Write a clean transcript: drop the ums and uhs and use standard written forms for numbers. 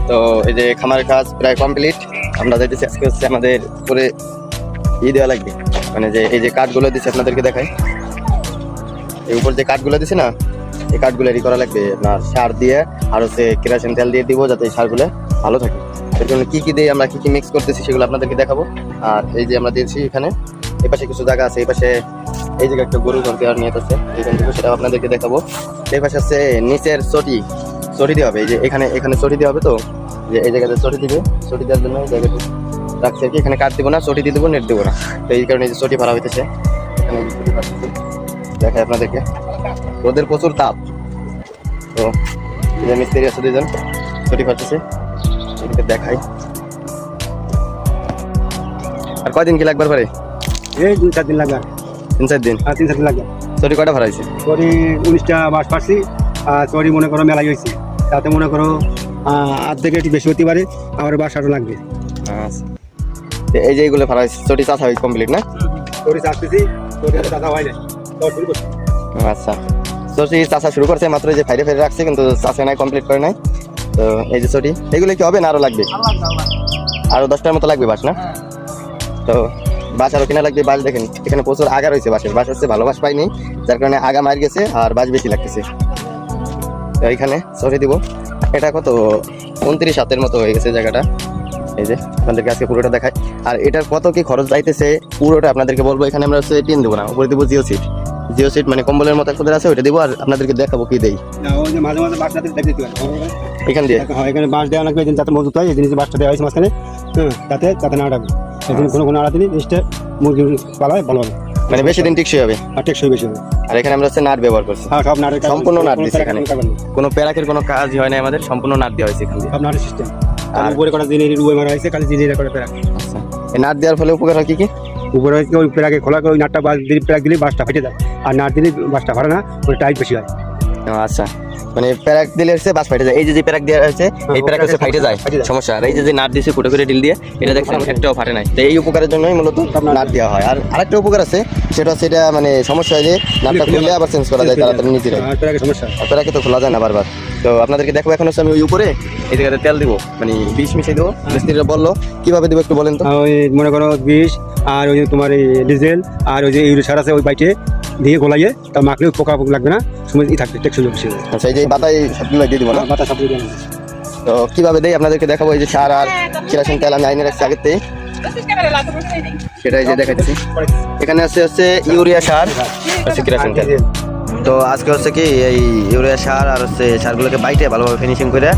তো এই যে খামারের কাজ প্রায় কমপ্লিট। আমরা যাইতেছি আজকে হচ্ছে আমাদের পুরে দেওয়া লাগবে, মানে যে এই যে কাঠগুলো দিচ্ছে আপনাদেরকে দেখাই। এই উপর যে কাঠগুলো দিচ্ছে না, এই কাঠগুলো রেডি করা লাগবে আপনার সার দিয়ে, আর হচ্ছে কেরোসিন তেল দিয়ে দিব যাতে এই সারগুলো ভালো থাকে। এর জন্য কি দিয়ে আমরা কি মিক্স করতেছি সেগুলো আপনাদেরকে দেখাবো। আর এই যে আমরা দিয়েছি এখানে এই পাশে কিছু জায়গা আছে, এই পাশে এই জায়গায় একটা গরু ঘর দেওয়ার নিয়ে আছে, এখান থেকে সেটাও আপনাদেরকে দেখাবো। এই পাশে হচ্ছে নিচের চটি দেওয়া হবে, এই যে এখানে চটি দেওয়া হবে। তো যে এই জায়গাতে চটি দিবে, চটি দেওয়ার জন্য এই জায়গাটা রাখছি আর কি। এখানে কাঠ দিব না, চটি দিয়ে দেবো, নেট দেবো না। তো এই কারণে যে চটি ভাড়া হইতেছে, এখানে দেখায় আপনাদেরকে। ওদের প্রচুর তাপ, তো এই যে মিস্ত্রি আছে দুজন, চটি ফাটতেছে, এদিকে দেখাই। আর কয়দিন কি লাগবার পারে? এই 2-4 দিন লাগবে। 3-4 দিন? আর 3-4 দিন লাগবে। চটি কয়টা ভাড়া হয়েছে? চরি 19টা বাস পাচ্ছি। আর চরি মনে করো মেলাই হয়েছে, তাতে মনে করো অর্ধেক একটু বেশি হতে পারে, আমার বাস আরও লাগবে। আচ্ছা, এই যে এইগুলো ভাড়া হয়েছে, চটি চাষা হয়েছে কমপ্লিট না? চরি চাষতেছি, চরি চাষা হয় না, তো শুরু করছি। আচ্ছা, চটি চাষা শুরু করছে মাত্র, যে ফাইরে রাখছে কিন্তু চাষা নাই, কমপ্লিট করে নাই। তো এই যে চটি, এগুলো কি হবে না আরো লাগবে? আরো 10টার মতো লাগবে বাস না? তো বাস আরো কিনা লাগবে। বাস দেখেন এখানে প্রচুর আগা রয়েছে, বাস হচ্ছে ভালো বাস পাইনি, যার কারণে আগা মার গেছে আর বাস বেশি লাগতেছে। তো এইখানে চটি দিব। এটা কত 29 হাতের মতো হয়ে গেছে জায়গাটা। এই যে আপনাদেরকে আজকে পুরোটা দেখাই। আর এটার কত কি খরচ যাইতেছে পুরোটা আপনাদেরকে বলবো। এখানে আমরা হচ্ছে টিন দেবো না, উপরে দেবো জিও সিট, মানে কম্বলের মতো একটা আছে, ওইটা দেবো। আর আপনাদেরকে দেখাবো কি দেই। মাঝে মাঝে বাসটাতে দেখতে দিতে পারে এখান দিয়ে এখানে বাস দেওয়া লাগবে, যাতে মজুত হয়। এই জিনিস বাসটা দেওয়া হয়েছে মাঝখানে, তাতে না আটাবে। একদিন কোনো আড়াতে জিনিসটা মুরগি পালায় ভালো হবে, মানে বেশি দিন টেকসই হবে আর টেকসই বেশি হবে। আর এখানে আমরা হচ্ছে নাট ব্যবহার করছি, সব নাটের সম্পূর্ণ নাট দিচ্ছি। এখানে কোনো প্যারাকের কোনো কাজই হয় না আমাদের, সম্পূর্ণ নাট দেওয়া হয়েছে এখান দিয়ে। সব নাটের সিস্টেম। আর উপরে কটা জিনিস রুয়ে মারা হয়েছে, খালি জিনিস করে প্যারাক। আচ্ছা, এই নাট দেওয়ার ফলে উপকার হয় কি কি? উপরে হয়েছে ওই প্যারাকে খোলা করে ওই নাটটা বাস দিলে, প্যারাক দিলে বাসটা ফেটে যায়। আর নাট দিলে বাসটা ফাটে না, ওই টাইট বেশি হয়। আচ্ছা, মানে প্যারাক দিলে হচ্ছে বাস ফাইটে যায়। এই যে প্যারাক দেওয়া হয়েছে, এই প্যারাক হচ্ছে ফাইটে যায়, সমস্যা। আর এই যে নাট দিয়েছে ফুটো করে ডিল দিয়ে, এটা দেখছেন একটাও ফাটে নাই। তো এই উপকারের জন্যই মূলত নাট দেওয়া হয়। আর আরেকটা উপকার আছে, সেটা মানে সমস্যা হয় যে নাটটা খুললে আবার চেঞ্জ করা যায় তাড়াতাড়ি নিজেরাই। সমস্যা, আর প্যারাকে তো খোলা যায় না বারবার। তো আপনাদেরকে দেখবো এখন হচ্ছে আমি ওই উপরে এই জায়গাতে তেল দিব, মানে বিষ মিশিয়ে দেবো। মিস্ত্রিরা বললো কিভাবে দেবো একটু বলেন তো। ওই মনে করো বিষ আর ওই যে তোমার এই ডিজেল আর ওই যে ইউরিয়া সার আছে, ওই বাইটে দিয়ে গোলাইয়ে তা মাখলেও পোকা লাগবে না, সময় থাকবে, টেকসই বেশি হবে। আচ্ছা, এই যে বাতায় সবগুলো দিয়ে দিব না? বাতা সব দিয়ে। তো কিভাবে দেই আপনাদেরকে দেখাবো। এই যে সার আর কেরোসিন তেল আমি আইনে রাখছি আগের থেকে, সেটাই যে দেখাচ্ছি। এখানে হচ্ছে ইউরিয়া সার, হচ্ছে কেরোসিন তেল। তো আজকে হচ্ছে কি এই ইউরিয়া সার আর হচ্ছে সারগুলোকে বাইটে ভালোভাবে ফিনিশিং করে